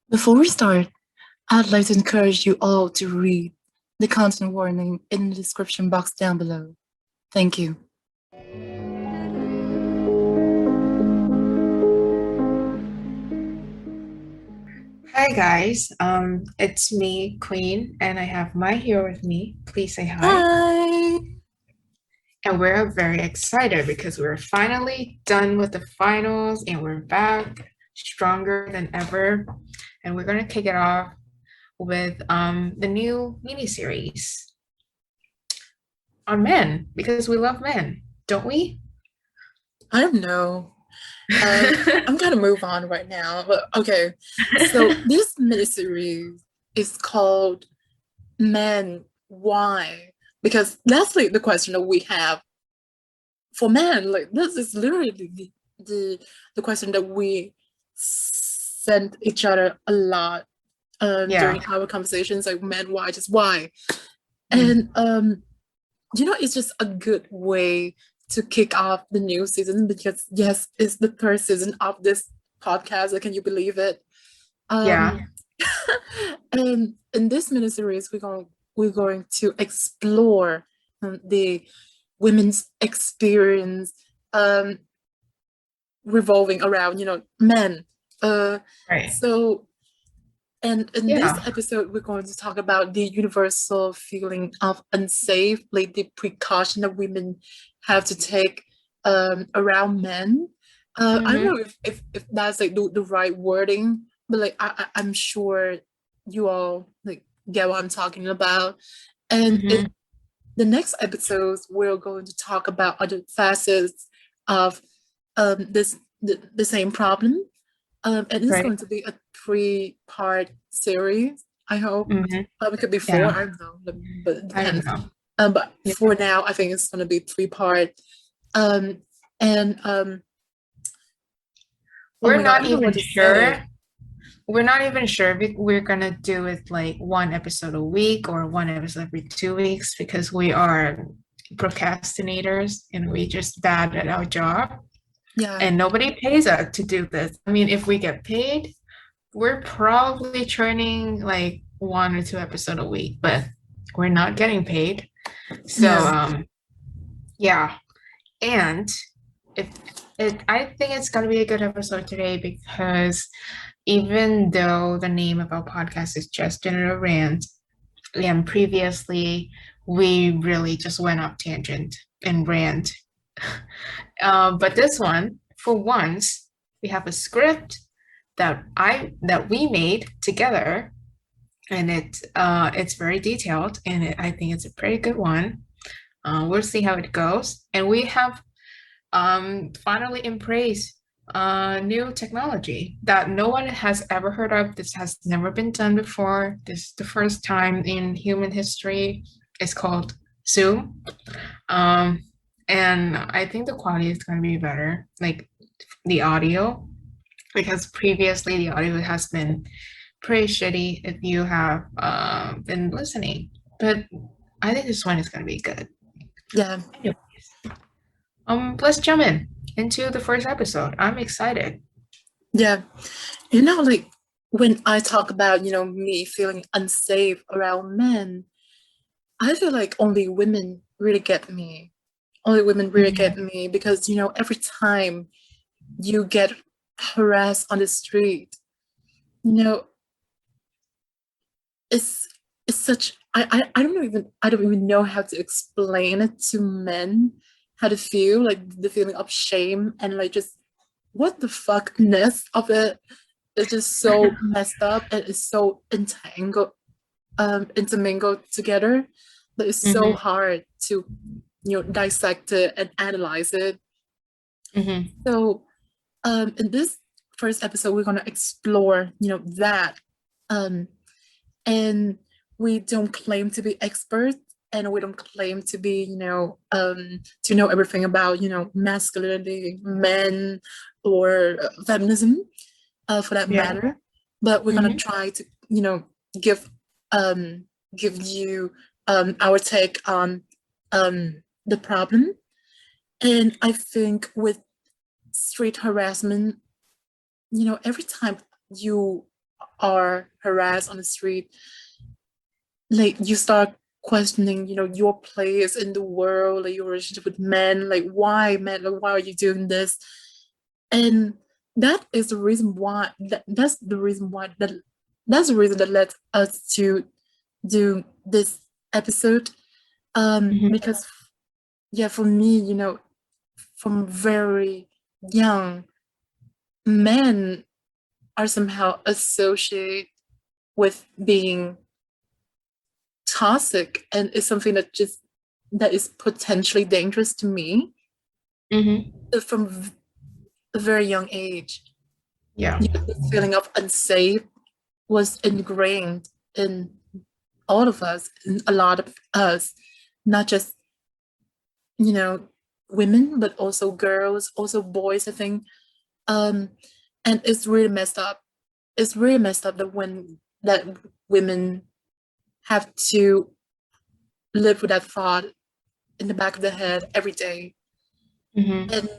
Before we start, I'd like to encourage you all to read the content warning in the description box down below. Thank you. Hi guys, it's me, Queen, and I have Mai here with me. Please say hi. Hi! And we're very excited because we're finally done with the finals and we're back stronger than ever. And we're gonna kick it off with the new mini series on men because we love men, don't we? I don't know. I'm gonna move on right now, but okay. So this miniseries is called Men, Why? Because that's like the question that we have for men. Like this is literally the question that we send each other a lot Yeah. during our conversations, like men, why, just why? Mm. And it's just a good way to kick off the new season because yes, it's the first season of this podcast. Like, can you believe it? Yeah. Um, and in this miniseries, we're going to explore the women's experience um, revolving around men. Uh, Right. so And in this Yeah. episode, we're going to talk about the universal feeling of unsafe, like the precaution that women have to take around men. I don't Mm-hmm. know if that's like the right wording, but like I'm sure you all like get what I'm talking about. And in Mm-hmm. the next episodes, we're going to talk about other facets of the same problem, and it's Right. going to be a three-part series, I hope. Mm-hmm. It could be four, Yeah. I don't know, but it I don't depends. know. But Yeah. for now, I think it's going to be three-part. Um, and oh We're my God, I not don't know what even to say. sure. We're not even sure if we're gonna do it like one episode a week or one episode every 2 weeks because we are procrastinators and we just bad at our job Yeah, and nobody pays us to do this. I mean, if we get paid, we're probably churning like one or two episodes a week, but we're not getting paid. So yeah, yeah. And if I think it's gonna be a good episode today because even though the name of our podcast is just General Rant, and previously we really just went off tangent and rant. But this one, for once, we have a script that we made together, and it's very detailed, and I think it's a pretty good one. We'll see how it goes, and we have finally embrace new technology that no one has ever heard of. This has never been done before. This is the first time in human history. It's called Zoom. Um, and I think the quality is going to be better, like the audio, because previously the audio has been pretty shitty if you have been listening. But I think this one is going to be good. yeah, Anyways, let's jump in into the first episode. I'm excited. yeah. Like when I talk about, me feeling unsafe around men, I feel like only women really get me. Only women really Mhm. get me because, every time you get harassed on the street, you know, it's it's such I don't even know how to explain it to men how to feel, like the feeling of shame and like just what the fuckness of it is just so messed up and it's so intermingled together that it's so Mhm. hard to dissect it and analyze it. Mhm. So in this first episode we're going to explore that, um and we don't claim to be experts, and we don't claim to be to know everything about masculinity, men, or feminism, for that Yeah. matter. But we're gonna Mhm. try to give um give you our take on the problem. And I think with street harassment, every time you are harassed on the street, like you start questioning, your place in the world, like your relationship with men, like why men, like why are you doing this? And that is the reason why that's the reason that led us to do this episode. Mhm. Because yeah, for me, from very young, men are somehow associated with being toxic, and is something that is potentially dangerous to me. Mhm. From a very young age, Yeah. the feeling of unsafe was ingrained in all of us, in a lot of us, not just, you know, women, but also girls, also boys, I think. Um, and it's really messed up. It's really messed up that women have to live with that thought in the back of their head every day. Mhm. And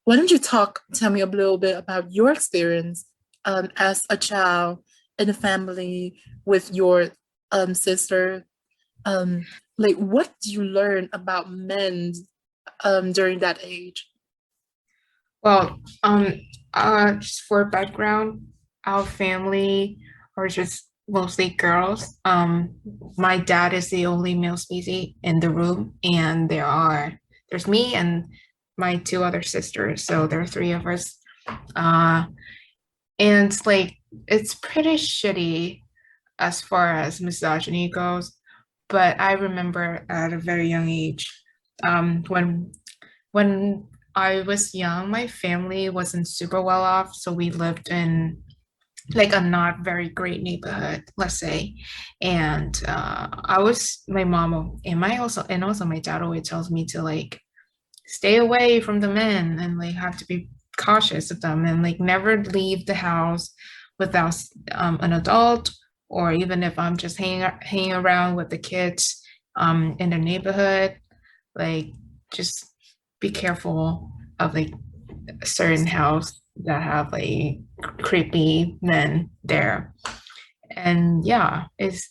why don't you tell me a little bit about your experience as a child in a family with your sister? Um, like, what do you learn about men during that age? Well, just for background, our family are just mostly girls. My dad is the only male species in the room, and there's me and my two other sisters, so there are three of us. Uh, and like it's pretty shitty as far as misogyny goes, but I remember at a very young age, when I was young, my family wasn't super well off, so we lived in like a not very great neighborhood, let's say. And I was my mom and also my dad always tells me to like stay away from the men and like have to be cautious of them and like never leave the house without an adult, or even if I'm just hanging around with the kids in the neighborhood, like just be careful of like a certain house that have like creepy men there. And yeah, it's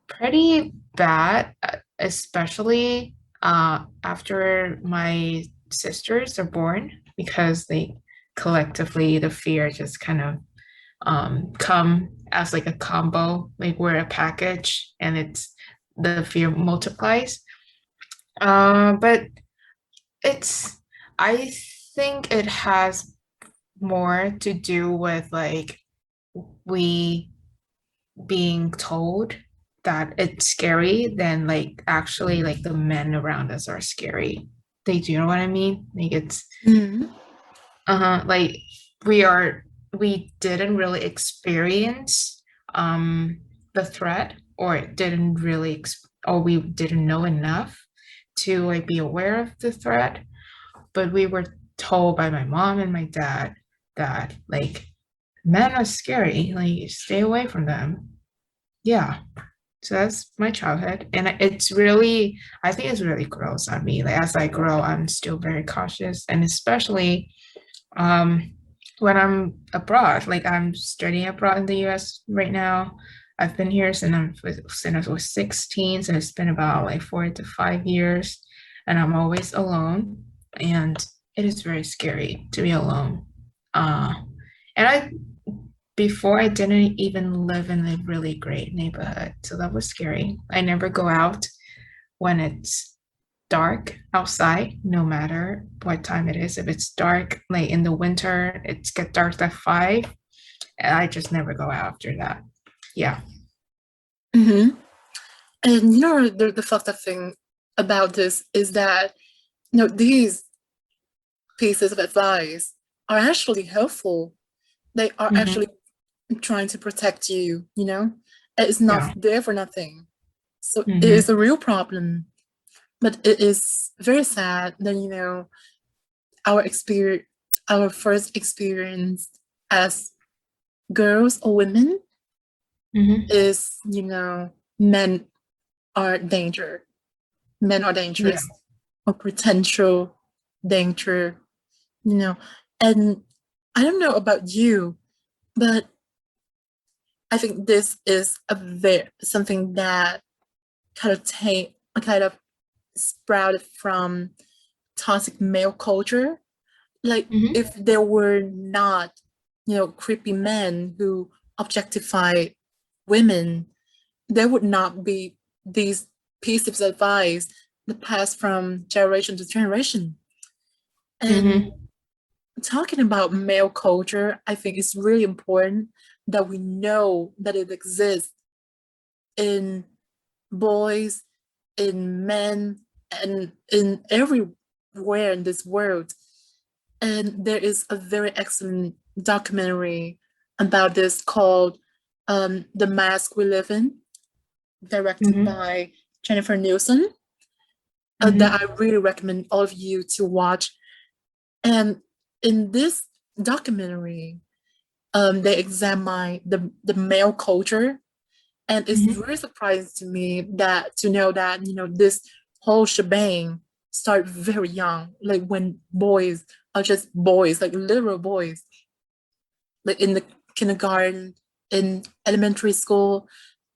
pretty bad, especially after my sisters are born, because they collectively the fear just kind of come as like a combo, like we're a package and it's the fear multiplies. But it's I think it has more to do with like we being told that it's scary than like actually like the men around us are scary. They do you know what I mean? Like it's Mhm. like we didn't really experience the threat, or didn't really or we didn't know enough to like be aware of the threat, but we were told by my mom and my dad that like men are scary, like stay away from them. Yeah. So that's my childhood. And it's really, I think it's really gross on me. Like as I grow, I'm still very cautious. And especially um when I'm abroad, like I'm studying abroad in the US right now. I've been here since I was 16, so it's been about like 4 to 5 years, and I'm always alone. And it is very scary to be alone. Uh and I before I didn't even live in a really great neighborhood, so that was scary. I never go out when it's dark outside, no matter what time it is. If it's dark, like in the winter, it's get dark at 5, and I just never go out after that. Yeah. Hmm. And the fucked up thing about this is that these pieces of advice are actually helpful. They are Hmm. actually trying to protect you. It's not Yeah. there for nothing. So it is Hmm. a real problem, but it is very sad that our experience, our first experience as girls or women Hmm. is men are men are Yeah. dangerous, or potential danger, you know. And I don't know about you, but I think this is a very something that kind of sprouted from toxic male culture. Like Hmm. if there were not, creepy men who objectify women, there would not be these pieces of advice that pass from generation to generation. And Hmm. talking about male culture, I think it's really important that we know that it exists in boys, in men, and in everywhere in this world. And there is a very excellent documentary about this called The Mask We Live In, directed Hmm. by Jennifer Nielsen, that I Hmm. really recommend all of you to watch. And in this documentary, they examine the male culture. And it's Hmm. very surprising to me that to know that, this whole shebang started very young, like when boys are just boys, like literal boys, like in the kindergarten, in elementary school,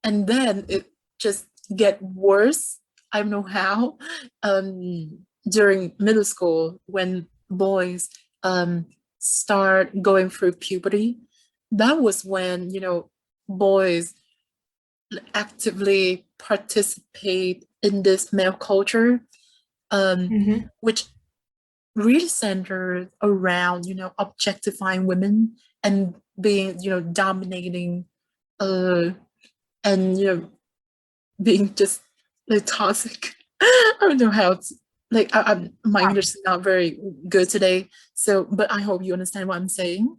and then it just get worse. I don't know how. During middle school, when boys start going through puberty, that was when boys actively participate in this male culture, um, Hmm. which really centered around objectifying women and being dominating, uh and being just like toxic. I don't know how to, like my English is not very good today, so but I hope you understand what I'm saying.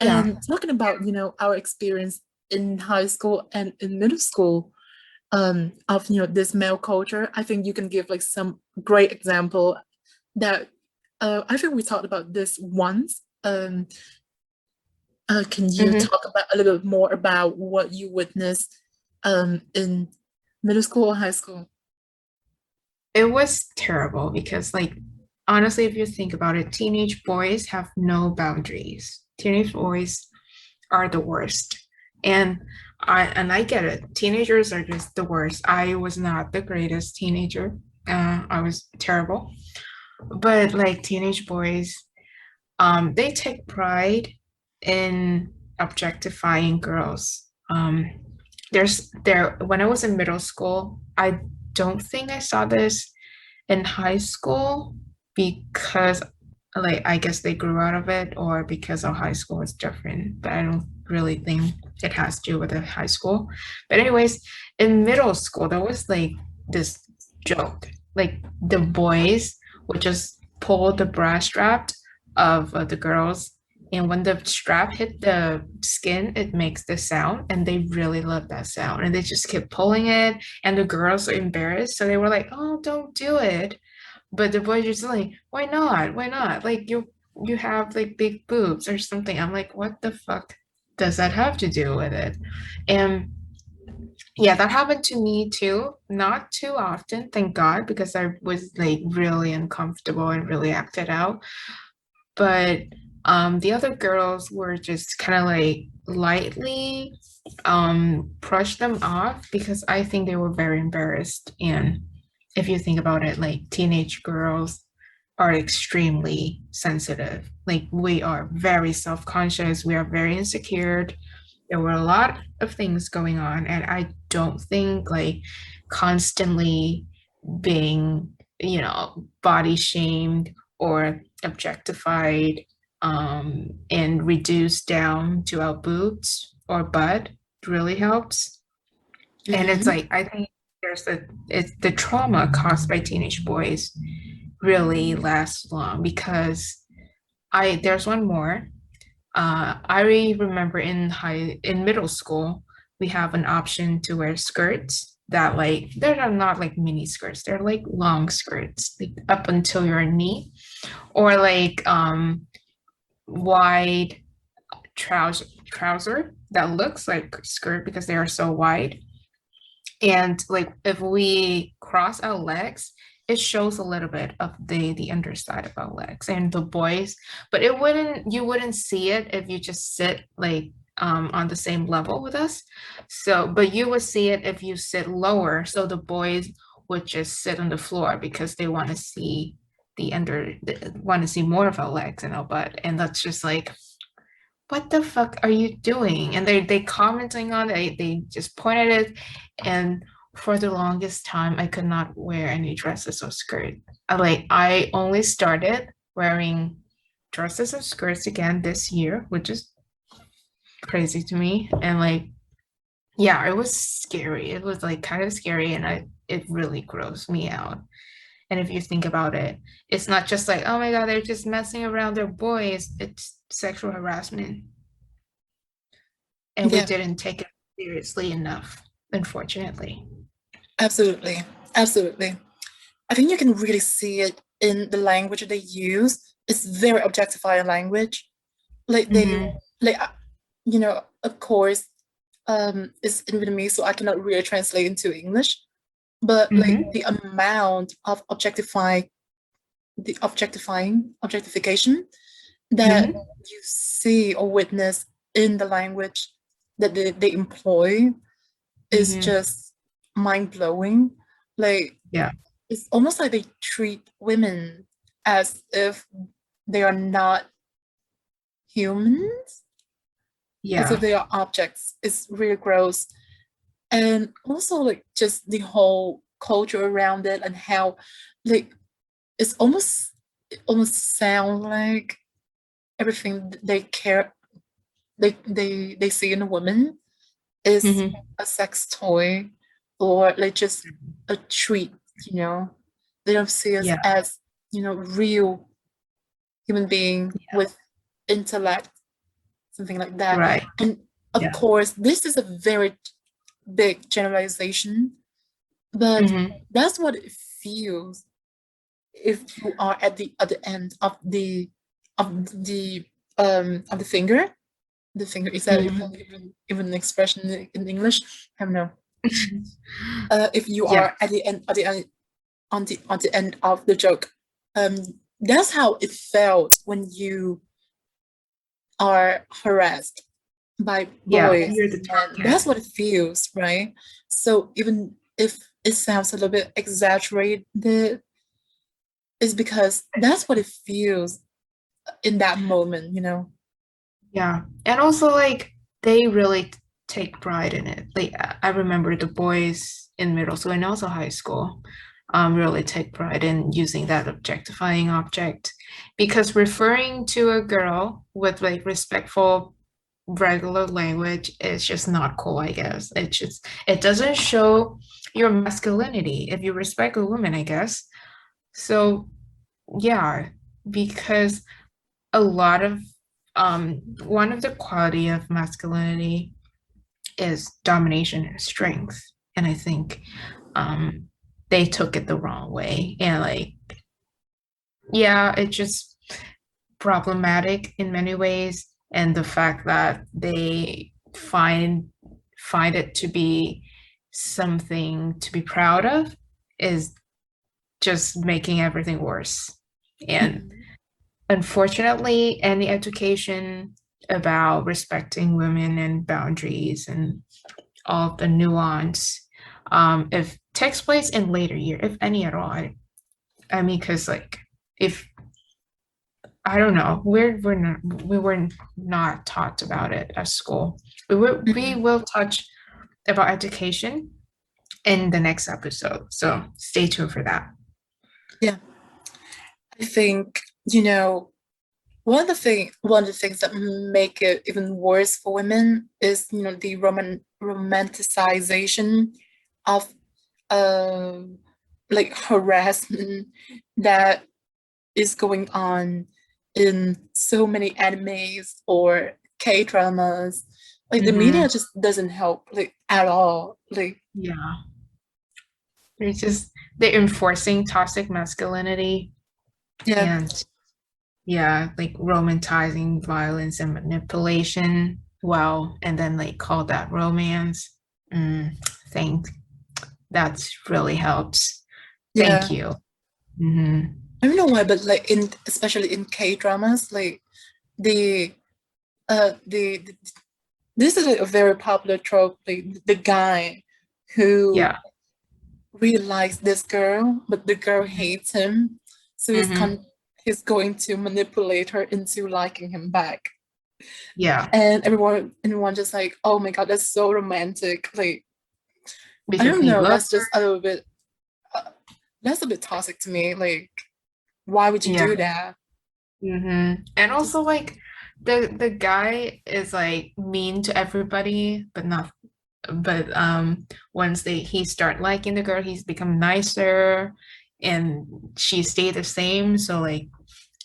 Yeah. And talking about our experience in high school and in middle school, of this male culture, I think you can give like some great example that I think we talked about this once. Can you Hmm. talk about a little bit more about what you witnessed in middle school or high school? It was terrible because, like, honestly, if you think about it, teenage boys have no boundaries. Teenage boys are the worst. And I get it. Teenagers are just the worst. I was not the greatest teenager. I was terrible. But like teenage boys, they take pride in objectifying girls. There's there when I was in middle school, I don't think I saw this in high school because like I guess they grew out of it or because our high school is different, but I don't really think it has to do with the high school. But anyways, in middle school there was like this joke. Like the boys would just pull the bra strap of the girls, and when the strap hit the skin, it makes the sound, and they really love that sound, and they just kept pulling it, and the girls are embarrassed, so they were like, "Oh, don't do it." But the boys just like, why not? Why not? Like you have like big boobs or something. I'm like, what the fuck does that have to do with it? And yeah, that happened to me too. Not too often, thank God, because I was like really uncomfortable and really acted out. But the other girls were just kind of like lightly brush them off because I think they were very embarrassed. And if you think about it, like teenage girls are extremely sensitive. Like we are very self-conscious, we are very insecure. There were a lot of things going on, and I don't think like constantly being, body shamed or objectified and reduced down to our boobs or butt really helps. And it's Mm-hmm. like I think it's the trauma caused by teenage boys really lasts long because I there's one more. I remember in middle school we have an option to wear skirts that like they're not like mini skirts, they're like long skirts like up until your knee, or like wide trouser that looks like skirt because they are so wide. And like if we cross our legs, it shows a little bit of the underside of our legs and the boys, but it wouldn't you wouldn't see it if you just sit like on the same level with us. So, but you would see it if you sit lower. So the boys would just sit on the floor because they want to see want to see more of our legs and our butt. And that's just like, what the fuck are you doing? And they commenting on it, they just pointed it. And for the longest time, I could not wear any dresses or skirt. I only started wearing dresses and skirts again this year, which is crazy to me. And like, yeah, it was scary. It was like kind of scary, and it really grossed me out. And if you think about it, it's not just like, oh my God, they're just messing around, their boys. It's sexual harassment. And we Yeah, didn't take it seriously enough, unfortunately. absolutely. Absolutely. I think you can really see it in the language they use. It's very objectifying language. Like they, Mm-hmm. like, of course, it's in Vietnamese, so I cannot really translate into English. But like Mm-hmm. the amount of objectification that Mm-hmm. you see or witness in the language that they employ is Mm-hmm. just mind blowing. Like Yeah. it's almost like they treat women as if they are not humans, as if Yeah. they are objects. It's really gross. And also like just the whole culture around it and how like it almost sounds like everything they care they see in a woman is Mm-hmm. a sex toy or like just a treat, you know. They don't see us Yeah. as, real human being Yeah. with intellect, something like that. Right. And of Yeah. course, this is a very big generalization, but Mm-hmm. that's what it feels if you are at the other end of the finger. The finger, is that Mm-hmm. even an expression in English? I don't know. If you Yeah. are at the end on the end of the joke, um, that's how it felt when you are harassed by Yeah. boys You're the and men. That's target. what it feels, right? So even if it sounds a little bit exaggerated, it's because that's what it feels in that moment. Yeah. And also like they really take pride in it. Like I remember the boys in middle school and also high school really take pride in using that objectifying object because referring to a girl with like respectful regular language is just not cool, I guess. It doesn't show your masculinity if you respect a woman, I guess. So yeah, because a lot of one of the quality of masculinity is domination and strength. And I think um they took it the wrong way. And like, yeah, it's just problematic in many ways. And the fact that they find it to be something to be proud of is just making everything worse. And Mhm. unfortunately, any education about respecting women and boundaries and all the nuance, if takes place in later year, if any at all. I mean, because like if I don't know, we were not taught about it at school. We Mhm. will touch about education in the next episode, so stay tuned for that. Yeah, I think, one of the things that make it even worse for women is, the romanticization of like harassment that is going on in so many animes or K dramas. Like the Mm-hmm. media just doesn't help like at all. Like Yeah, they're just they're enforcing toxic masculinity yeah, and yeah, like romanticizing violence and manipulation. Well, and then like call that romance. Mm, think that really helps. Thank yeah. you. Mm-hmm. I don't know why, but like especially in K dramas, like the the this is a very popular trope. The guy who Yeah. really likes this girl, but the girl Mhm. hates him. So Mhm. he's going to manipulate her into liking him back. Yeah. And everyone just like, oh my God, that's so romantic. Like, I Because don't he know, loves that's her. just a little bit that's a bit toxic to me. Like, why would you Yeah. do that? And Just also like the guy is like mean to everybody, but not but once he start liking the girl, he's become nicer and she stayed the same. So like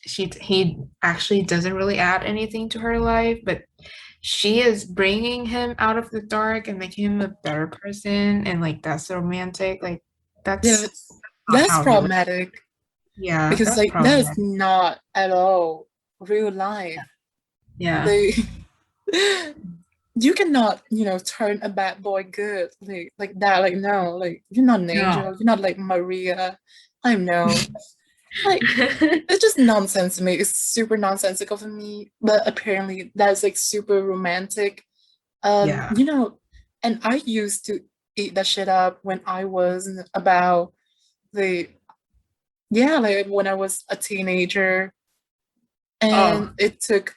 he actually doesn't really add anything to her life, but she is bringing him out of the dark and making him a better person, and like that's romantic. Like yeah, that's not that's how he would. problematic Yeah, because that's like that is problematic. not at all real life. Yeah. They you cannot, turn a bad boy good like that. Like no, like you're not an angel. No. You're not like Maria. I know. Like it's just nonsense to me. It's super nonsensical for me. But apparently that's like super romantic. Yeah. You know, and I used to eat that shit up when I was about the yeah, like when I was a teenager, Oh, and it took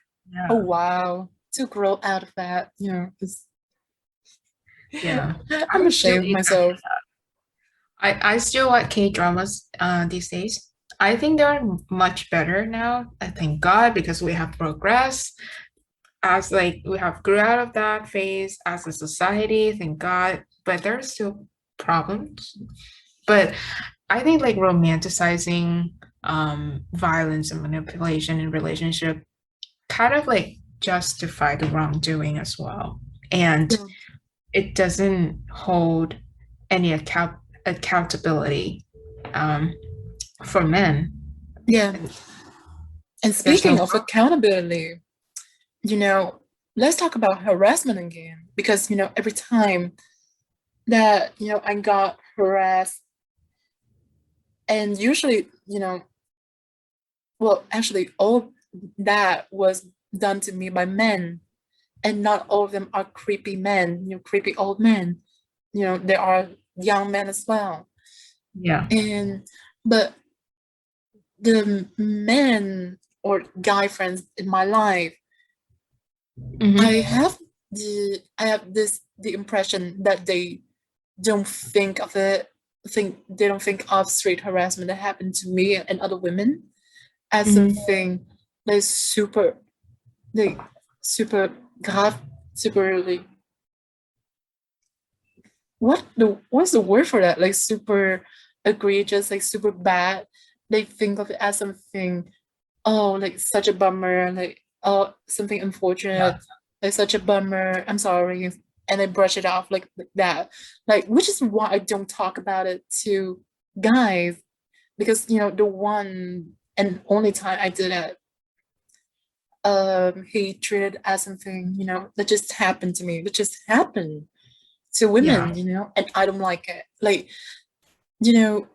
a yeah. while to grow out of that. 'Cause Yeah. I'm I still ashamed of eat that. myself. I still watch K-dramas these days. I think they're much better now. I thank God because we have progressed as like we have grew out of that phase as a society, thank God. But there's still problems. But I think like romanticizing violence and manipulation in relationship kind of like justify the wrongdoing as well. And Yeah. it doesn't hold any accountability um, for men. Yeah. And And there's no speaking of accountability, you know, let's talk about harassment again. Because, every time that, I got harassed, and usually, well, actually, all that was done to me by men, and not all of them are creepy men, creepy old men. There are young men as well. yeah. And, but the men or guy friends in my life, I Hmm. have the impression that they don't think of it, they don't think of street harassment that happened to me and other women as Hmm. something that is like super grave, super like what's the word for that? Like super egregious, like super bad. They think of it as something, oh, like such a bummer, like oh, something Yeah. unfortunate, like such a bummer. I'm sorry, and I brush it off like that. Like, which is why I don't talk about it to guys because the one and only time I did it, he treated as something that just happened to me, that just happened to Yeah. women, and I don't like it. Like, you know,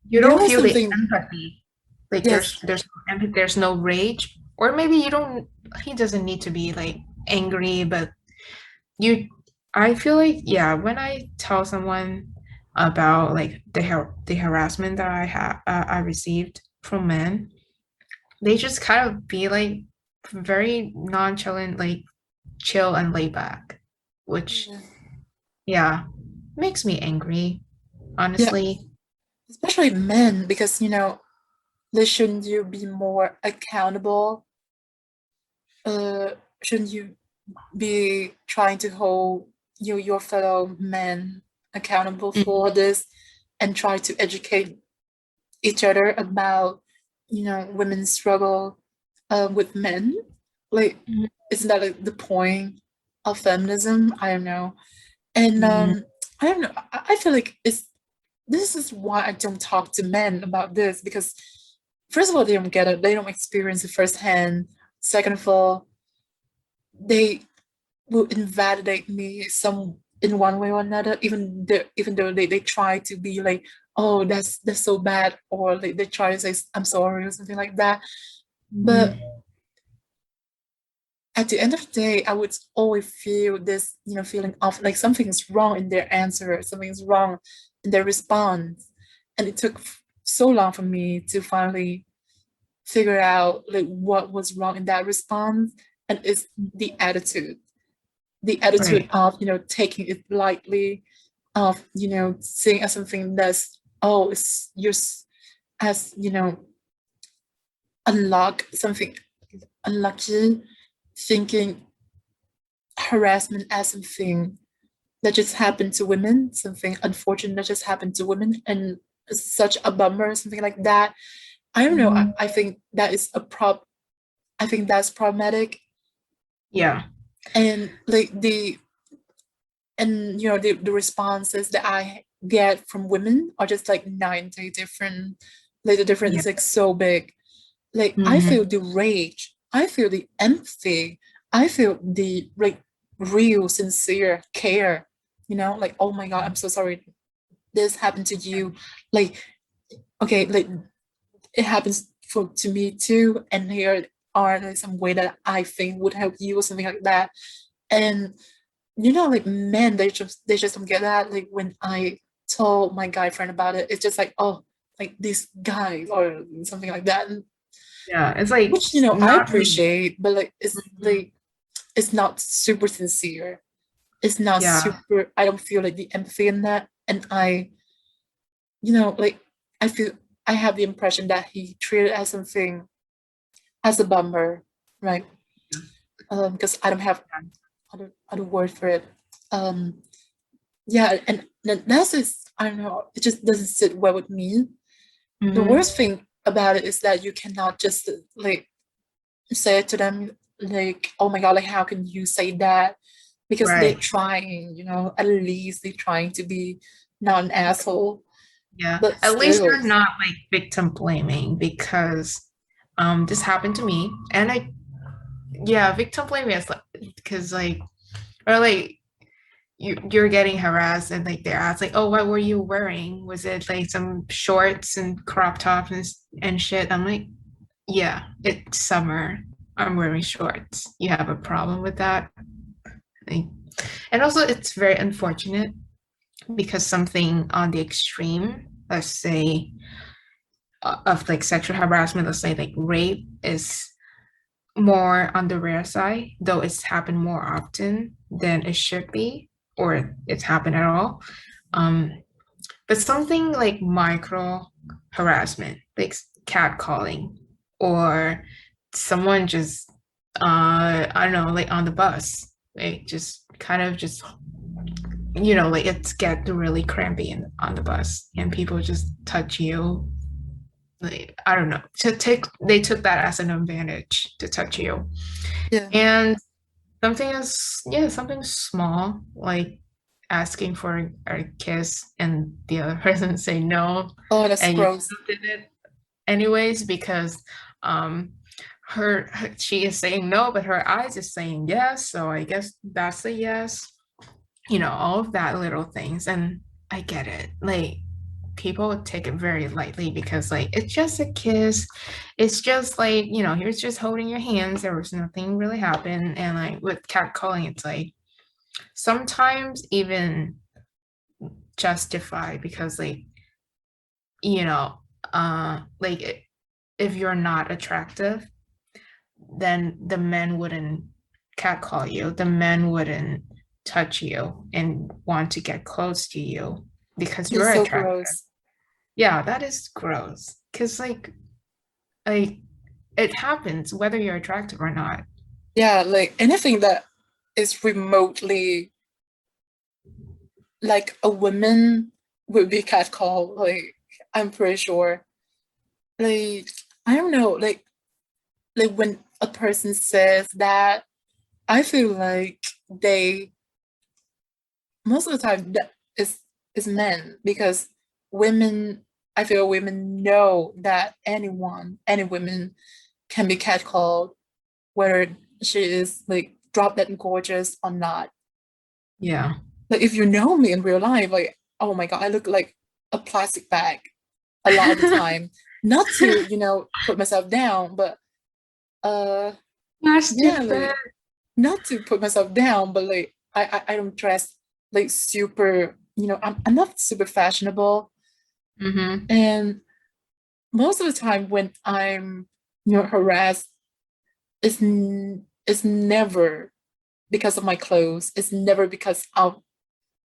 You there don't was feel the something. empathy. Like Yes, there's no empathy, there's no rage. Or maybe you don't he doesn't need to be like angry, but you I feel like yeah, when I tell someone about like the harassment that I received from men, they just kind of be like very nonchalant, like chill and laid back, which yeah, yeah, makes me angry, yeah, honestly. especially men because they shouldn't you be more accountable? Uh, shouldn't you be trying to hold your fellow men accountable Mhm. for this and try to educate each other about women's struggle with men? Like, Mhm. isn't that like the point of feminism? I don't know. And Mhm. I don't know. I feel like this is why I don't talk to men about this because first of all, they don't get it. They don't experience it firsthand. Second of all, they will invalidate me some in one way or another, even though they try to be like, oh, that's so bad, or like they try to say I'm sorry or something like that. But Mhm. at the end of the day, I would always feel this, feeling of like something is wrong in their answer, something is wrong in their response. And it took so long for me to finally figure out like what was wrong in that response. And it's the attitude Right. of, taking it lightly, of, seeing as something that's, oh, it's just as, something unlucky, thinking harassment as something that just happened to women, something unfortunate that just happened to women, and such a bummer, something like that. I don't know. Mhm. I think that is a prob. I think that's problematic, Yeah. and like the responses that I get from women are just like 90 different. Like the difference Yeah. is like so big. Like I feel Hmm. the rage, I feel the empathy, I feel the like real sincere care, like, oh my god, I'm so sorry this happened to you. Like, okay, like it happens for to me too, and here are like some way that I think would help you or something like that. And like men, they just don't get that. Like when I told my guy friend about it, it's just like, oh, like this guy or something like that. And Yeah. It's like which I not really. appreciate, but like it's Mhm. like it's not super sincere. It's not Yeah. super. I don't feel like the empathy in that, and like I feel I have the impression that he treated it as something as a bummer, right? Because I don't have other word for it. Um, yeah, and that's just, I don't know. It just doesn't sit well with me. The Hmm. worst thing about it is that you cannot just like say it to them like, oh my god, like how can you say that? Because they're Right. trying, at least they're trying to be not an asshole, Yeah. but At least still. you're not like victim blaming because this happened to me and I yeah, victim blaming is like because like or like you're getting harassed and like they're asked like, oh, what were you wearing? Was it like some shorts and crop tops and shit? I'm like, yeah, it's summer. I'm wearing shorts. You have a problem with that? Like, and also it's very unfortunate because something on the extreme, let's say, of like sexual harassment, let's say like rape, is more on the rare side, though it's happened more often than it should be, or it's happened at all. Um, but something like micro harassment, like catcalling, or someone just, I don't know, like on the bus, like just kind of just, like it's get really crampy on the bus, and people just touch you. Like, I don't know. They took that as an advantage to touch you, Yeah. and something small like asking for a kiss and the other person say no, Oh, that's and you gross. still did it anyways because um she is saying no, but her eyes is saying yes. So I guess that's a yes. All of that little things, and I get it. Like people take it very lightly because like it's just a kiss, it's just like here's just holding your hands, there was nothing really happened. And like with catcalling, it's like sometimes even justified because like you know like if you're not attractive, then the men wouldn't catcall you, the men wouldn't touch you and want to get close to you because It's you're so attractive. gross. Yeah, that is gross because like it happens whether you're attractive or not. Yeah, like anything that is remotely like a woman would be catcalled. Like I'm pretty sure. Like I don't know. Like when a person says that, I feel like they most of the time that is men because women. I feel women know that any woman can be catcalled, whether she is like drop dead gorgeous or not. Yeah. Like if you know me in real life, like, oh my god, I look like a plastic bag a lot of the time. Not to, put myself down, but uh Plastic yeah, like bag. not to put myself down, but like I don't dress like super, I'm not super fashionable. Mm-hmm. And most of the time when I'm, harassed, it's never because of my clothes. It's never because of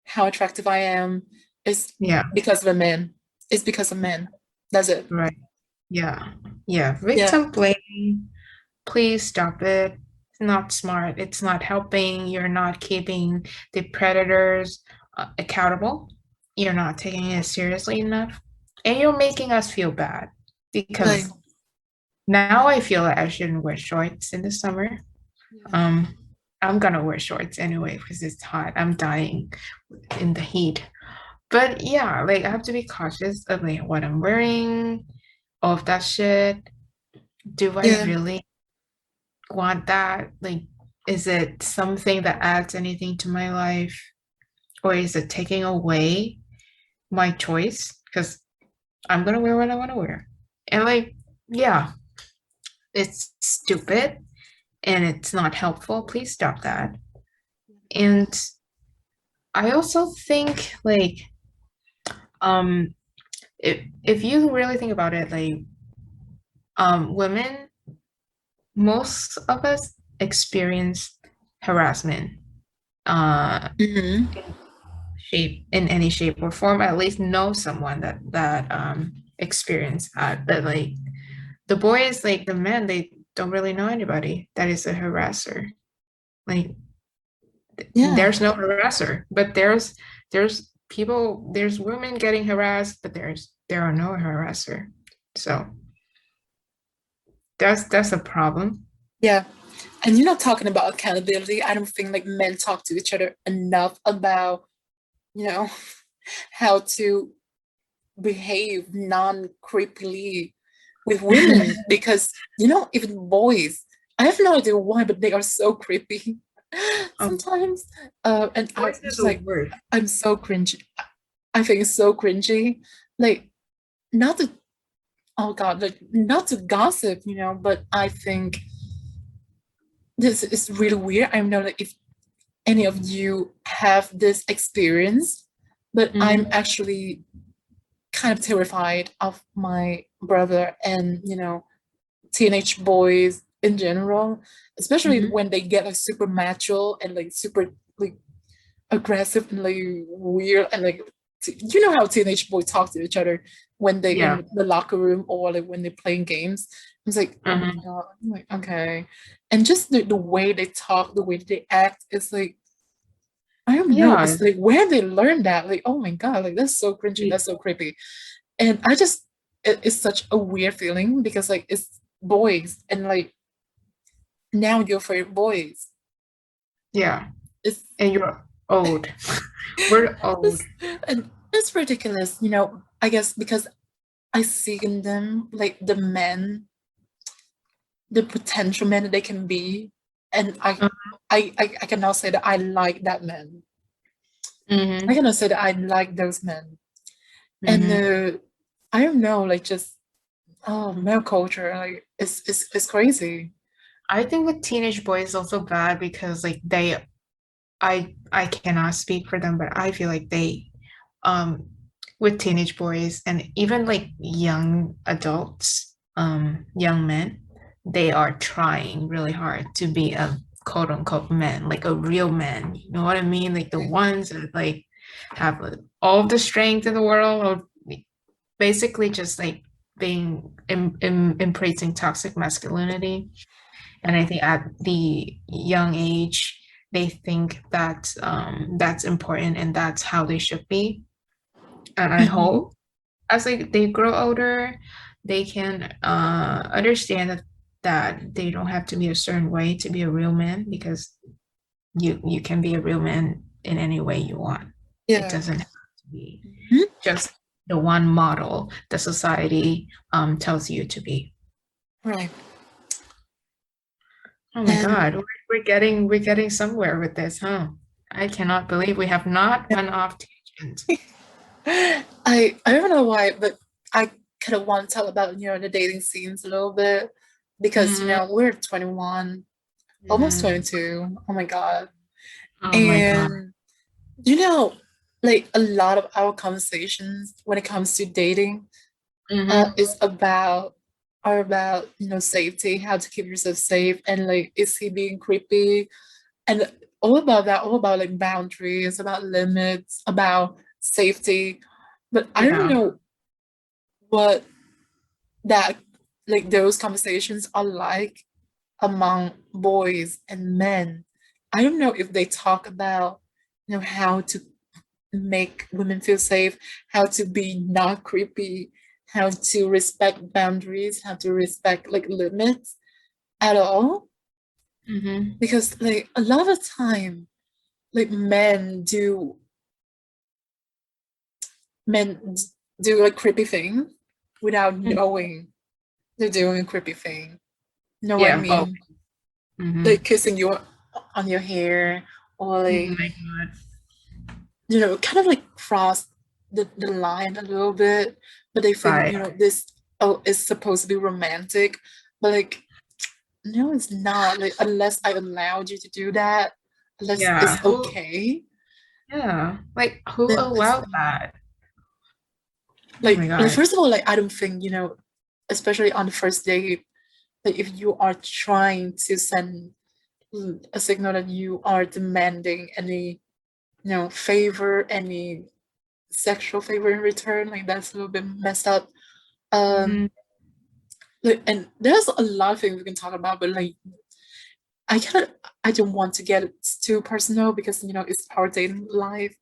how attractive I am. It's Yeah, because of a man. It's because of men. That's it. right. Yeah. Yeah. Yeah. Victim blaming. Please stop it. It's not smart. It's not helping. You're not keeping the predators accountable. You're not taking it seriously enough. And you're making us feel bad Like, because now I feel like I shouldn't wear shorts in the summer. yeah. Um, I'm gonna wear shorts anyway because it's hot. I'm dying in the heat. But yeah, like I have to be cautious of like what I'm wearing, all of that shit. Do I Yeah. really want that? Like, is it something that adds anything to my life? Or is it taking away my choice? Because I'm gonna wear what I want to wear. And like, yeah, it's stupid and it's not helpful. Please stop that. And I also think like if you really think about it, like women, most of us experience harassment Mm-hmm. in any shape or form, at least know someone that experienced that. But like the boys, like the men, they don't really know anybody that is a harasser. Like Yeah. there's no harasser, but there's people, there's women getting harassed, but there are no harasser. So that's a problem. Yeah. And you're not talking about accountability. I don't think like men talk to each other enough about, you know, how to behave non-creepily with women because, even boys, I have no idea why, but they are so creepy Um, sometimes. And I'm Voice is just a like, word. I'm so cringy. I think it's so cringy. Like, not to, oh God, like, not to gossip, but I think this is really weird. I don't know like if any of you have this experience, but I'm Mhm, actually kind of terrified of my brother and, teenage boys in general, especially mhm. when they get like super macho and like super like aggressive and like weird and like you know how teenage boys talk to each other when they Yeah. in the locker room or like when they're playing games. It's like, oh my Mhm. God, I'm like, okay. And just the way they talk, the way they act, it's like, I don't know. Yeah. It's like where they learn that. Like, oh my God, like that's so cringy. y- That's so creepy. And it's such a weird feeling because like it's boys and like now you're for boys. Yeah. It's And you're old. We're old. it's and it's ridiculous, I guess because I see in them like the men, the potential men that they can be. And I can now say that I like that man. I Mm-hmm. cannot say that I like those men. And Mm-hmm. I don't know, like just male culture, like it's crazy. I think with teenage boys is also bad because like I cannot speak for them, but I feel like they um with teenage boys and even like young adults, young men, they are trying really hard to be a quote unquote man, like a real man. You know what I mean? Like the ones that like have like, all of the strength in the world, or basically just like being embracing toxic masculinity. And I think at the young age, they think that that's important and that's how they should be. And I Mhm. hope as like they grow older, they can understand that they don't have to be a certain way to be a real man because you can be a real man in any way you want. It Yeah. doesn't have to be Mhm. just the one model the society tells you to be. Right. Oh my And God, we're getting somewhere with this, huh? I cannot believe we have not went off tangent. I don't know why, but I kind of want to talk about, the dating scenes a little bit because, Mm, we're 21. almost Mhm. 22. Oh my God. Oh my God. And you know, like a lot of our conversations when it comes to dating Mm-hmm. is about are about, safety, how to keep yourself safe, and like is he being creepy? And all about that, all about like boundaries, about limits, about safety. But I don't Yeah. know what that like those conversations are like among boys and men. I don't know if they talk about, how to make women feel safe, how to be not creepy, how to respect boundaries, how to respect like limits at all. Mm-hmm. Because like a lot of time, like men do like creepy things without knowing they're doing a creepy thing. You know what I Yeah. Oh. mean? Mm-hmm. Like kissing you on your hair, or Oh like, my God. kind of like cross the line a little bit, but they think, Right. this, oh, is supposed to be romantic, but like, no, it's not. Like, unless I allowed you to do that, unless Yeah. it's Who? okay, Yeah. Like who then it's allowed fine. that? Oh my Like God. first of all, like I don't think, especially on the first date, like if you are trying to send a signal that you are demanding any, favor, any sexual favor in return, like that's a little bit messed up. Um, Mm-hmm. like, and there's a lot of things we can talk about, but like I don't want to get too personal because it's our dating life.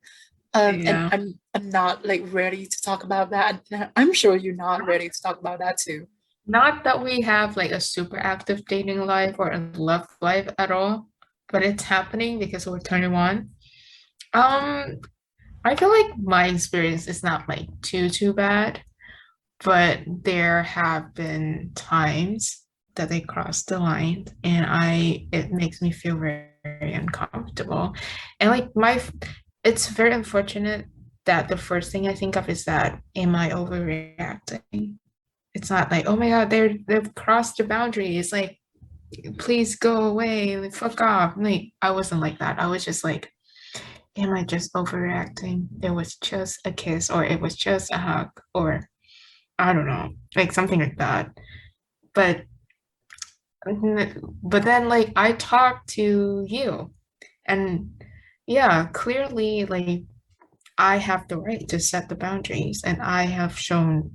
And Yeah. I'm not like ready to talk about that. And I'm sure you're not Not, ready to talk about that too. not that we have like a super active dating life or a love life at all, but it's happening because we're 21. Um, I feel like my experience is not like too bad, but there have been times that they cross the line and it makes me feel very uncomfortable. And like it's very unfortunate that the first thing I think of is that am I overreacting? It's not like, oh my God, they've crossed the boundary. It's like, please go away, like, fuck off. Like I wasn't like that. I was just like, am I just overreacting? It was just a kiss or it was just a hug or I don't know, like something like that. But but then like I talked to you and yeah, clearly like I have the right to set the boundaries and I have shown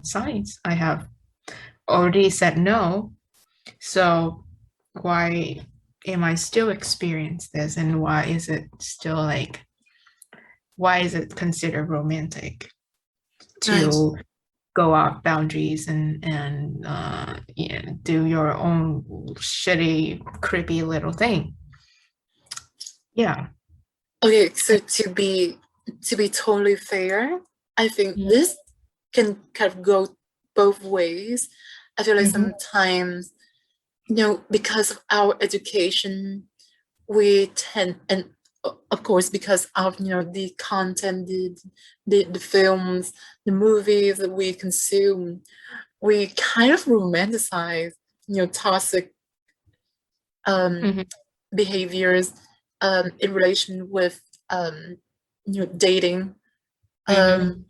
signs. I have already said no. So why am I still experiencing this and why is it still like why is it considered romantic Nice. to go off boundaries and yeah, do your own shitty, creepy little thing. Yeah. Okay, so to be totally fair, I think this can kind of go both ways. I feel like Mm-hmm. sometimes, because of our education, we tend, and of course because of the content, the films, the movies that we consume, we kind of romanticize toxic um Mm-hmm. behaviors in relation with dating, Mm-hmm. um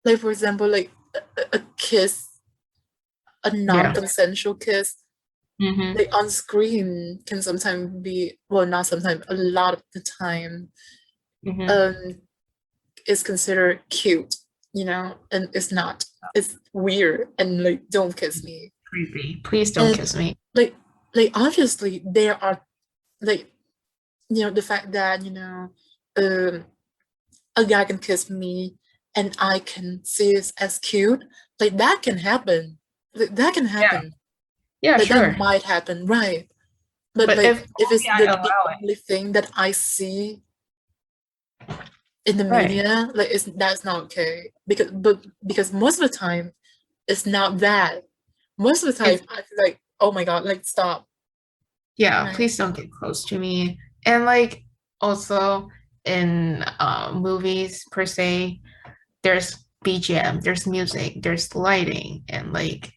like for example, like a kiss, a Yeah. non-consensual kiss, Mm-hmm. like on screen can sometimes be, well, not sometimes, a lot of the time, Mm-hmm. um is considered cute, and it's not. It's weird and like, don't kiss me. Creepy. Please don't And kiss me. like obviously there are like, the fact that um a guy can kiss me and I can see it as cute, like that can happen. Like, that can Yeah. happen. Yeah, Like that sure. might happen, right? But But like if if only it's I the allow it. only thing that I see in the Right. media, like it's that's not okay. Because most of the time it's not that. Most of the time It's I feel like, oh my God, like stop. yeah, Right. please don't get close to me. And like also in movies per se, there's BGM, there's music, there's lighting, and like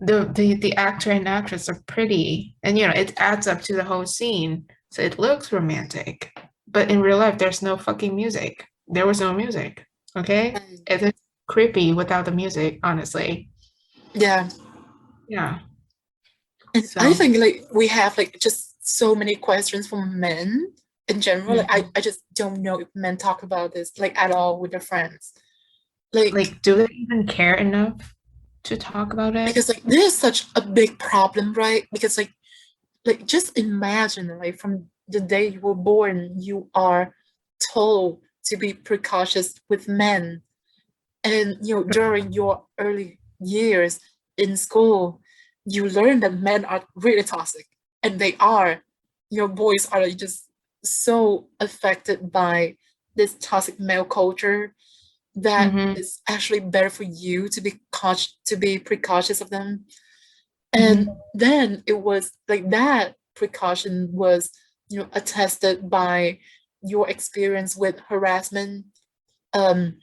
the actor and actress are pretty, and it adds up to the whole scene, so it looks romantic. But in real life, there's no fucking music. There was no music. Okay, Mm. it is creepy without the music, honestly. Yeah. Yeah. And I So. think like we have like just so many questions from men in general. Like Mhm. I just don't know if men talk about this like at all with their friends. Like Like, do they even care enough to talk about it? because like this is such a big problem, right? Because like just imagine like from the day you were born, you are told to be precautious with men. And during your early years in school, you learn that men are really toxic, and they are. Your boys are like just so affected by this toxic male culture that Mm-hmm. it's actually better for you to be to be precautious of them. And Mm-hmm. then it was like that precaution was attested by your experience with harassment. Um,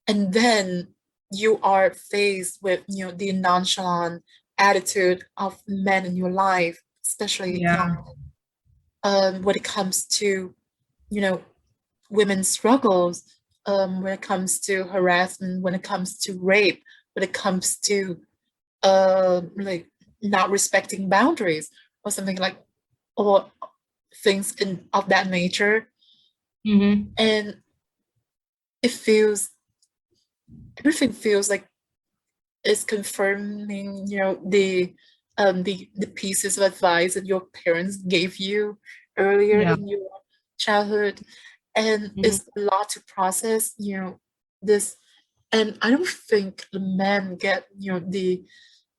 and then you are faced with the nonchalant attitude of men in your life, especially young Yeah. when it comes to you know women's struggles, when it comes to harassment, when it comes to rape, when it comes to like not respecting boundaries or something like, or things of that nature. Mm-hmm. And it feels everything feels like is confirming, the pieces of advice that your parents gave you earlier Yeah. in your childhood, and Mm-hmm. it's a lot to process, this. And I don't think the men get,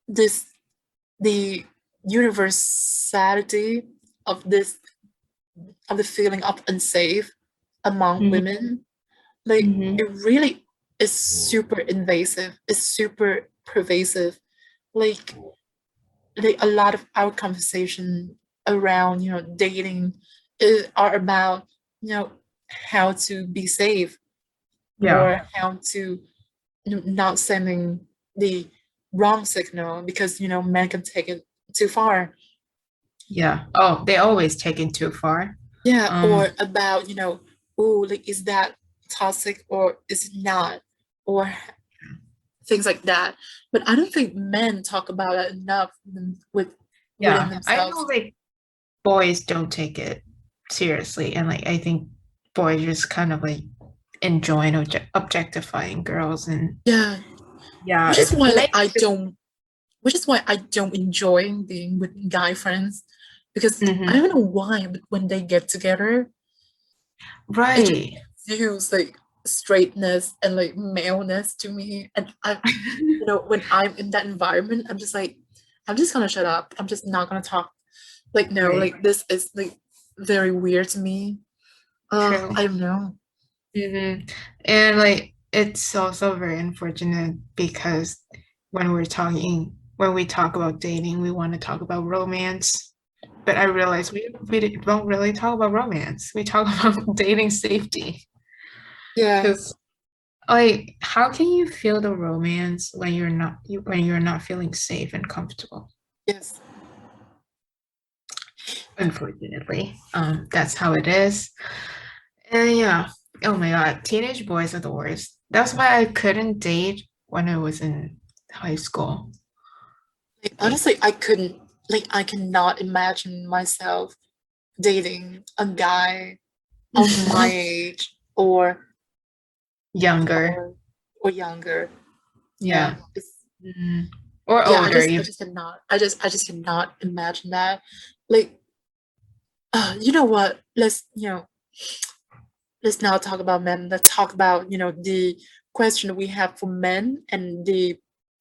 this the universality of this of the feeling of unsafe among Mm-hmm. women. Like Mm-hmm. it really is super invasive, it's super pervasive. Like a lot of our conversation around dating are about how to be safe, Yeah. or how to not sending the wrong signal, because men can take it too far. Yeah. Oh, they always take it too far. Yeah, or Um, about oh, like, is that toxic or is it not, or things like that. But I don't think men talk about it enough within yeah. I know themselves. like boys don't take it seriously, and like I think boys just kind of like enjoying objectifying girls, and Yeah, yeah, which is why it like makes I it. don't which is why I don't enjoy being with guy friends, because I Mhm. don't know why, but when they get together, it just Right. feels like straightness and like maleness to me. And when I'm in that environment, I'm just like, I'm just gonna shut up. I'm just not gonna talk. Like, no, Right. like this is like very weird to me. True. I don't know. And like it's also very unfortunate because when we talk about dating, we want to talk about romance. But I realize we don't really talk about romance. We talk about dating safety. Yeah. Because like how can you feel the romance when you're not feeling safe and comfortable? Yes. Unfortunately. That's how it is. And yeah. Oh my God, teenage boys are the worst. That's why I couldn't date when I was in high school. Like, Like, honestly, I couldn't. Like, I cannot imagine myself dating a guy of my age, younger. or or younger. Yeah. Yeah. Mm. Or Yeah, I older, just I even. just cannot. I just cannot imagine that. Like, you know what? Let's not talk about men. Let's talk about, the question we have for men and the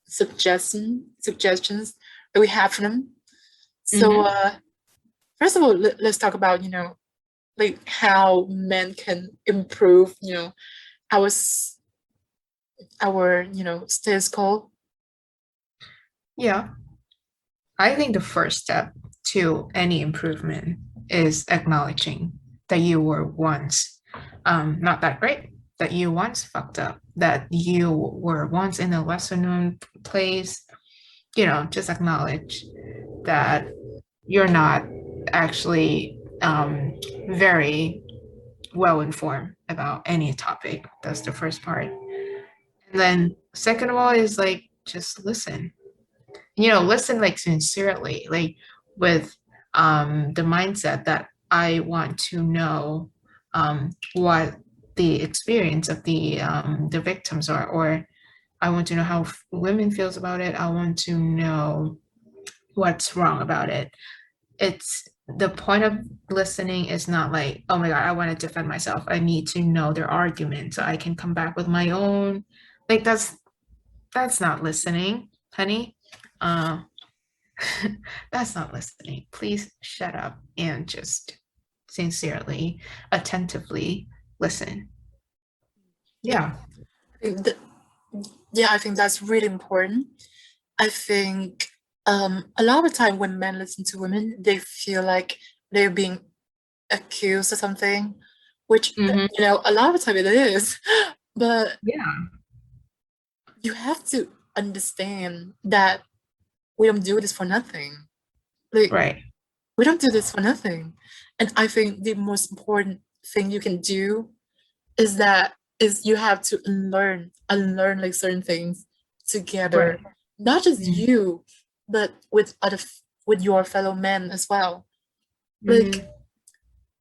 suggestions that we have for them. So, Hmm. first of all, let's talk about, like how men can improve, our status quo. Yeah. I think the first step to any improvement is acknowledging that you were once not that great, that you once fucked up, that you were once in a lesser known place, just acknowledge that you're not actually very well informed about any topic. That's the first part. And then second of all is like just listen. Listen like sincerely, like with the mindset that I want to know what the experience of the victims are, or I want to know how women feels about it. I want to know what's wrong about it. It's the point of listening is not like, oh my God, I want to defend myself. I need to know their argument so I can come back with my own. Like that's not listening, honey. Uh, that's not listening. Please shut up and just sincerely, attentively listen. Yeah, Yeah. yeah, I think that's really important. I think a lot of the time when men listen to women, they feel like they're being accused of something, which Hmm. a lot of the time it is. But Yeah. you have to understand that we don't do this for nothing. Like Right. we don't do this for nothing. And I think the most important thing you can do is you have to unlearn like certain things Right. together. Not just you, but with your fellow men as well. Like, Mm-hmm.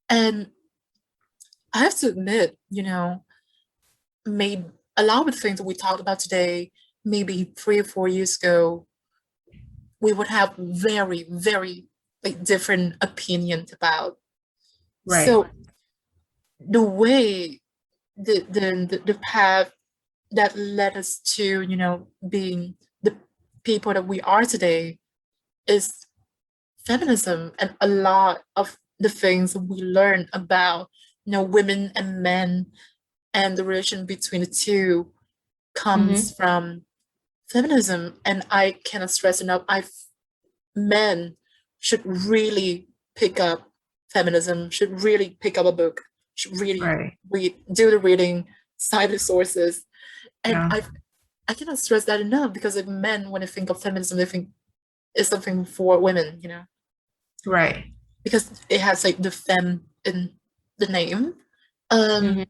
and I have to admit, maybe a lot of the things that we talked about today, maybe 3 or 4 years ago, we would have very, very like different opinions about. Right. So the way the path that led us to, being the people that we are today is feminism, and a lot of the things we learn about, women and men and the relation between the two Mm-hmm. comes from feminism. And I cannot stress enough, men should really pick up feminism, should really pick up a book, should really Right. do the reading, cite the sources. And Yeah. I cannot stress that enough, because if men, when they think of feminism, they think it's something for women, Right. because it has like the fem in the name. Um, Mm-hmm.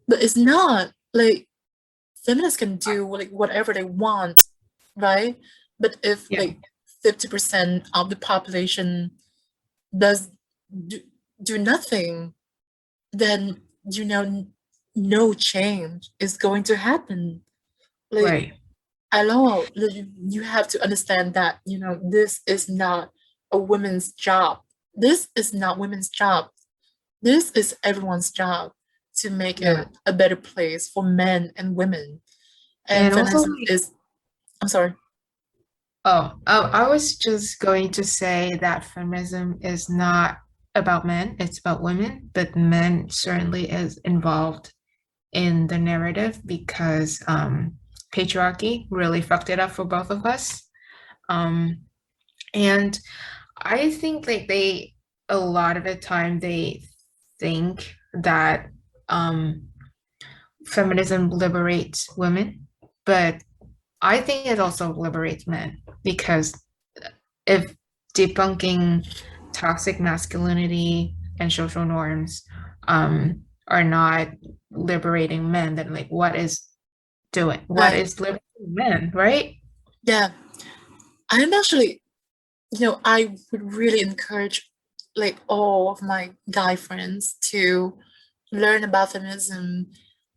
but it's not like feminists can do like whatever they want, right? But if Yeah. like 50% of the population does do, do nothing, then no change is going to happen. Like, Right. hello, you have to understand that, this is not a woman's job. This is not women's job. This is everyone's job to make Yeah. it a better place for men and women. And And also, feminism like, is, I'm sorry. I was just going to say that feminism is not about men, it's about women, but men certainly is involved in the narrative because patriarchy really fucked it up for both of us. Um, and I think like a lot of the time they think that um, feminism liberates women, but I think it also liberates men because if debunking toxic masculinity and social norms are not liberating men, then like what Right. is liberating men, right? Yeah. I'm actually, I would really encourage like all of my guy friends to learn about feminism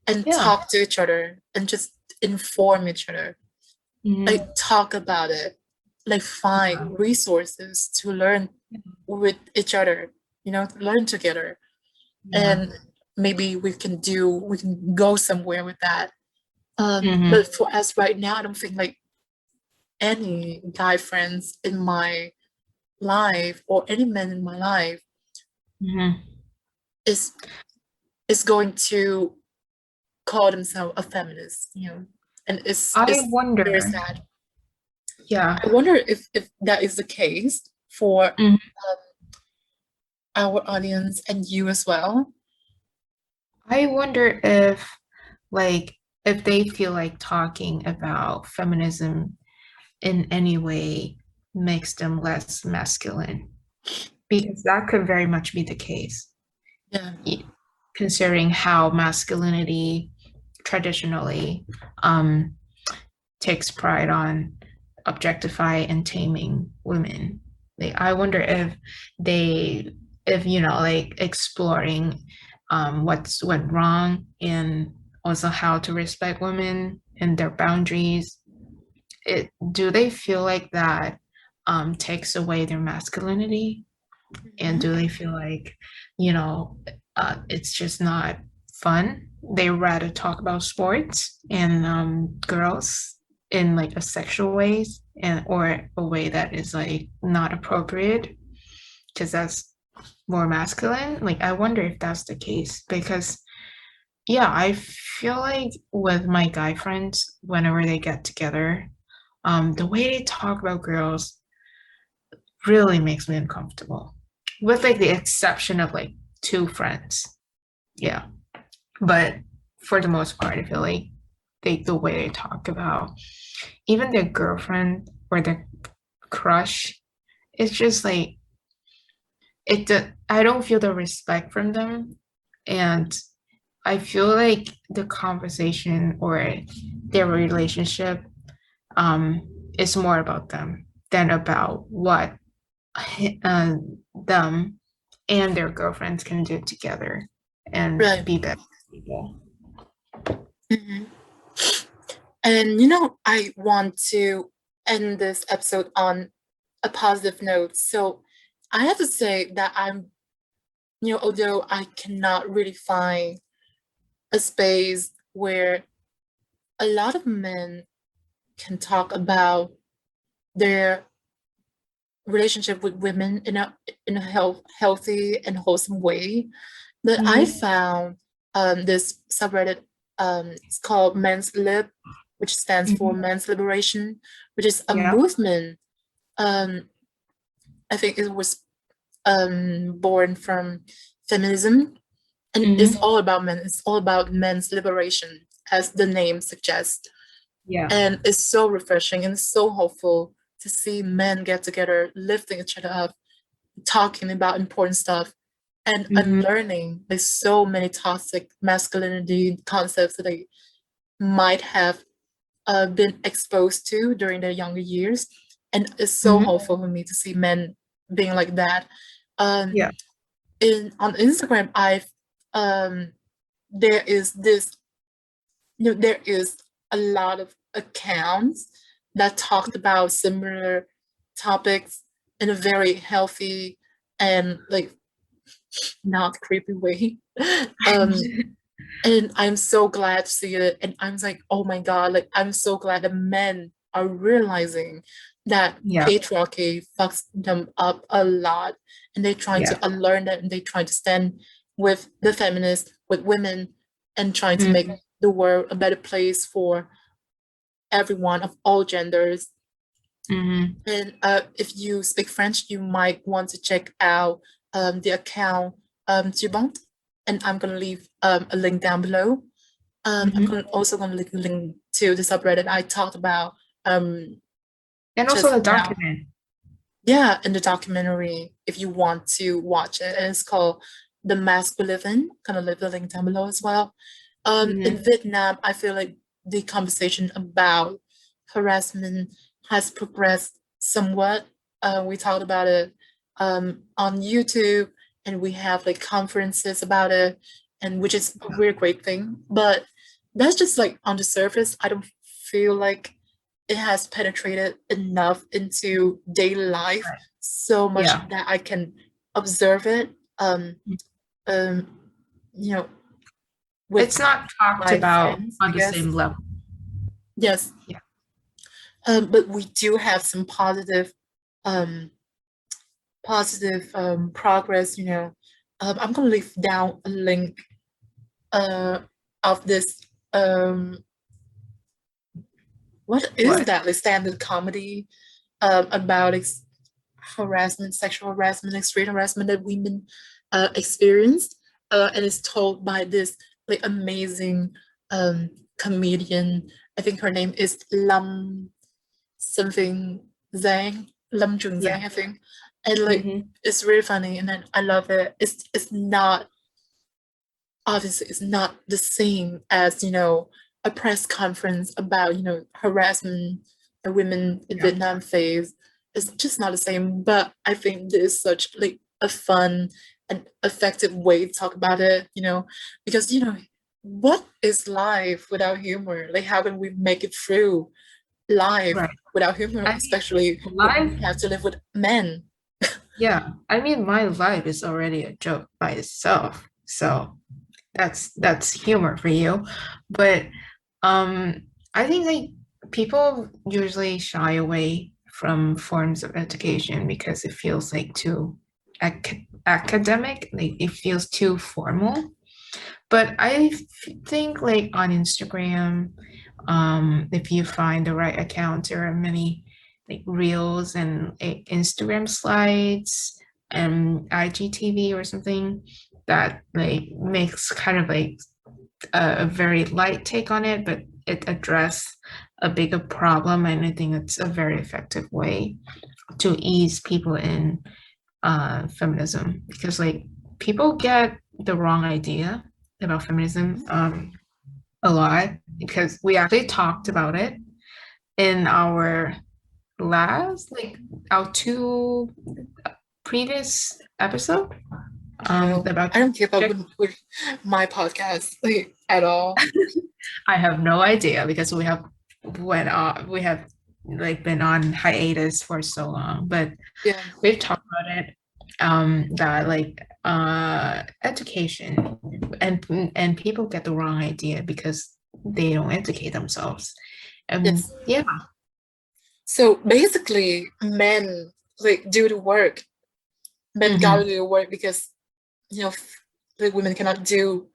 and Yeah. talk to each other and just inform each other. Like Hmm. talk about it, like find Yeah. resources to learn with each other, learn together. Yeah. And maybe we can go somewhere with that. Hmm. But for us right now, I don't think like any guy friends in my life or any man in my life Hmm. is is going to call themselves a feminist, and I it's very wonder, sad. yeah. I wonder if that is the case for Mhm. our audience and you as well. I wonder like if they feel like talking about feminism in any way makes them less masculine, because that could very much be the case, Yeah. considering how masculinity traditionally um, takes pride on objectify and taming women. Like, I wonder if they, if like exploring what's went wrong and also how to respect women and their boundaries. Do they feel like that takes away their masculinity? And Mhm. do they feel like, you know, it's just not fun? They rather talk about sports and girls in like a sexual ways, and or a way that is like not appropriate because that's more masculine. Like, I wonder if that's the case, because yeah, I feel like with my guy friends, whenever they get together, the way they talk about girls really makes me uncomfortable, with like the exception of like two friends. Yeah. But for the most part, I feel like the way they talk about even their girlfriend or their crush, it's just like I don't feel the respect from them. And I feel like the conversation or their relationship um is more about them than about what uh, them and their girlfriends can do together and Right. be better people. Mhm. And I want to end this episode on a positive note. So I have to say that although I cannot really find a space where a lot of men can talk about their relationship with women in a healthy and wholesome way, that I Mm-hmm. found this subreddit. It's called Men's Lib, which stands for Mm-hmm. Men's Liberation, which is a Yeah. movement. Um, I think it was born from feminism, and it's Mm-hmm. all about men. It's all about men's liberation, as the name suggests. Yeah. And it's so refreshing and so hopeful to see men get together, lifting each other up, talking about important stuff, and Mm-hmm. unlearning. There's so many toxic masculinity concepts that they might have been exposed to during their younger years. And it's so Mm-hmm. hopeful for me to see men being like that. Um, Yeah. on Instagram, I've there is this there is a lot of accounts that talked about similar topics in a very healthy and like not creepy way. um and I'm so glad to see it, and I'm like, oh my god, like I'm so glad that men are realizing that Yeah. patriarchy fucks them up a lot, and they're trying to Yeah. unlearn that, and they're trying to stand with the feminists, with women, and trying to make Mm-hmm. the world a better place for everyone of all genders. Mm-hmm. And if you speak French, you might want to check out the account Tubont, and I'm gonna leave a link down below. Mm-hmm. Also gonna leave a link to the subreddit I talked about um, And also just the now. document. Yeah, in the documentary, if you want to watch it, and it's called The Mask We Live In. Gonna leave the link down below as well. In Mm-hmm. Vietnam, I feel like the conversation about harassment has progressed somewhat. We talked about it on YouTube, and we have like conferences about it, and which is a really great thing. But that's just like on the surface. I don't feel like it has penetrated enough into daily life Right. so much Yeah. that I can observe it. Um, you know, with It's not talked my about friends, I on the guess. same level. Yes, Yeah. but we do have some um, progress. I'm gonna leave down a link uh, of this. Um, what is What? that? Like standard comedy about harassment, sexual harassment, extreme harassment that women experienced, and it's told by this like amazing um, comedian. I think her name is something Zhang, Lam Jun Yeah. Zhang, I think. And like Mm-hmm. it's really funny and then I love it. It's not obviously it's not the same as, a press conference about, harassment of women in Yeah. Vietnam phase. It's just not the same. But I think this is such like a fun and effective way to talk about it, because what is life without humor? Like how can we make it through life Right. without humor, I mean, especially when life, we have to live with men? yeah. I mean, my life is already a joke by itself. So that's humor for you. But um, I think like people usually shy away from forms of education because it feels like too academic, like it feels too formal. But think like on Instagram, if you find the right account, there are many like reels and Instagram slides and IGTV or something that like makes kind of like a very light take on it, but it address a bigger problem, and I think it's a very effective way to ease people in feminism because like people get the wrong idea about feminism a lot because we actually talked about it in our last like our two previous episode No, about I don't keep up check. with my podcast like at all. I have no idea because we have like been on hiatus for so long, but Yeah. we've talked about it that like education and people get the wrong idea because they don't educate themselves. And Yes. yeah, So basically, men like do the work. Men gotta hmm do the work because like women cannot do.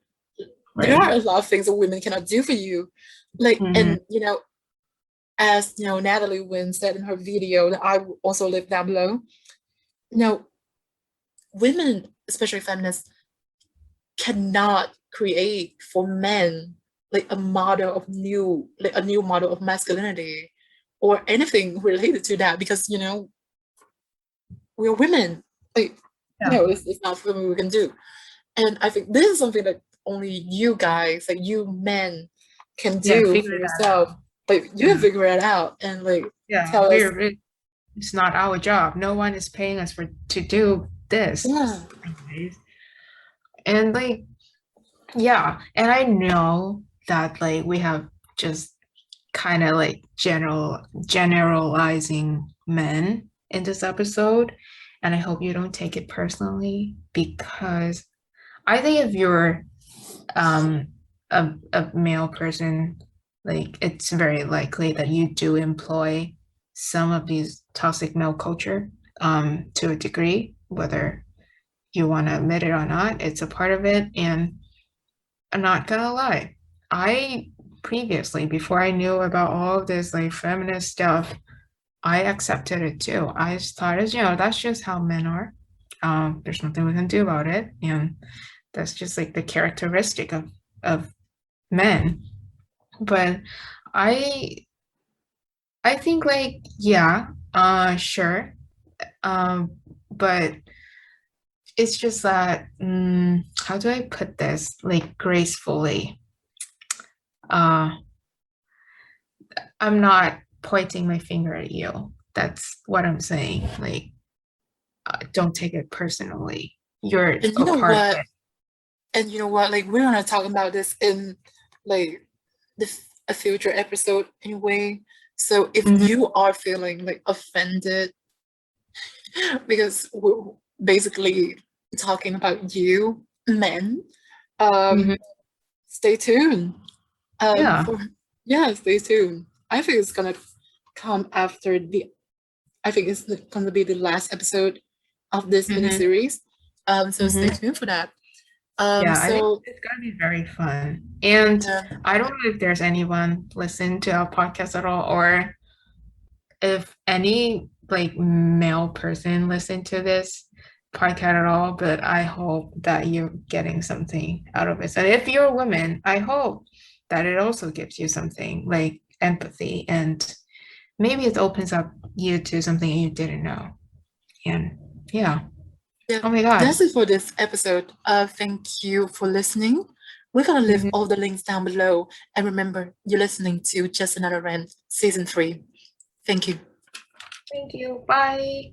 There are right. a lot of things that women cannot do for you, like hmm and as Natalie Wynn said in her video that I will also live down below. You know, women, especially feminists, cannot create for men like a new model of masculinity or anything related to that because we're women. Like, Yeah, it's not something we can do. And I think this is something that only you guys, like you men, can yeah, do for figure that yourself. out. Like you can Yeah, figure it out and like yeah, tell us, it's not our job. No one is paying us for to do this. yeah, Anyways. And like yeah, and I know that like we have just kind of like generalizing men in this episode, and I hope you don't take it personally because I think if you're um a male person, like it's very likely that you do employ some of these toxic male culture to a degree, whether you want to admit it or not, it's a part of it. And I'm not gonna lie. I previously, before I knew about all of this like feminist stuff, I accepted it too. I just thought, that's just how men are. There's nothing we can do about it, and that's just like the characteristic of men. But I I think like yeah, sure. But it's just that how do I put this like gracefully? Uh, I'm not pointing my finger at you. That's what I'm saying. Like, don't take it personally. You're and you a know part of what? it. And you know what? Like we're gonna talk about this in like a future episode anyway. So if Mhm, you are feeling like offended because we're basically talking about you men, um, mhm. stay tuned. Yeah. For yeah, stay tuned. I think it's gonna come after the. I think it's gonna be the last episode of this hmm miniseries. So stay hmm tuned for that. Yeah, I think So it's gonna be very fun. And yeah, I don't know if there's anyone listening to our podcast at all, or if any like male person listen to this podcast at all, but I hope that you're getting something out of it. And if you're a woman, I hope that it also gives you something like empathy and maybe it opens up you to something you didn't know. And yeah. Yeah, Oh my God. that's it for this episode. Thank you for listening. We're gonna leave Mhm. all the links down below. And remember, you're listening to Just Another Rant, Season 3. Thank you. Thank you. Bye.